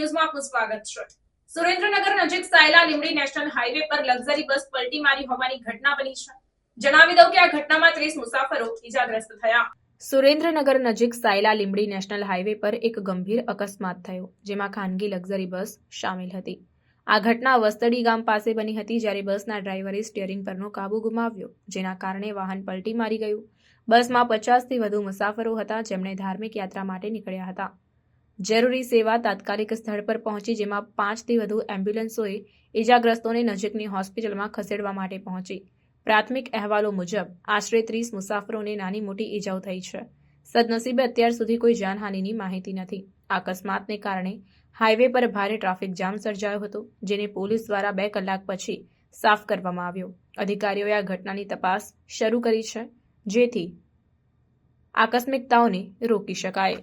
ન્યૂઝમાં આપનું સ્વાગત છે। સુરેન્દ્રનગર નજીક સાયલા લીંબડી નેશનલ હાઈવે પર લક્ઝરી બસ પલટી મારી હોવાની ઘટના બની છે। જણાવી દઉં કે આ ઘટનામાં 30 મુસાફરો ઈજાગ્રસ્ત થયા। સુરેન્દ્રનગર નજીક સાયલા લીંબડી નેશનલ હાઈવે પર એક ગંભીર અકસ્માત થયો, જેમાં ખાનગી લક્ઝરી બસ શામેલ હતી। આ ઘટના વસ્તડી ગામ પાસે બની હતી, જ્યારે બસના ડ્રાઈવરે સ્ટીયરિંગ પરનો કાબુ ગુમાવ્યો, જેના કારણે વાહન પલટી મારી ગયું। બસમાં 50થી વધુ મુસાફરો હતા, જેમણે ધાર્મિક યાત્રા માટે નીકળ્યા હતા। જરૂરી સેવા તાત્કાલિક સ્થળ પર પહોંચી, જેમાં 5થી વધુ એમ્બ્યુલન્સોએ ઈજાગ્રસ્તોને નજીકની હોસ્પિટલમાં ખસેડવા માટે પહોંચી। પ્રાથમિક અહેવાલો મુજબ આશરે 30 મુસાફરોને નાની મોટી ઈજાઓ થઈ છે। સદનસીબે અત્યાર સુધી કોઈ જાનહાનિની માહિતી નથી। આ અકસ્માતને કારણે હાઈવે પર ભારે ટ્રાફિક જામ સર્જાયો હતો, જેને પોલીસ દ્વારા 2 કલાક પછી સાફ કરવામાં આવ્યો। અધિકારીઓએ આ ઘટનાની તપાસ શરૂ કરી છે, જેથી આકસ્મિકતાઓને રોકી શકાય।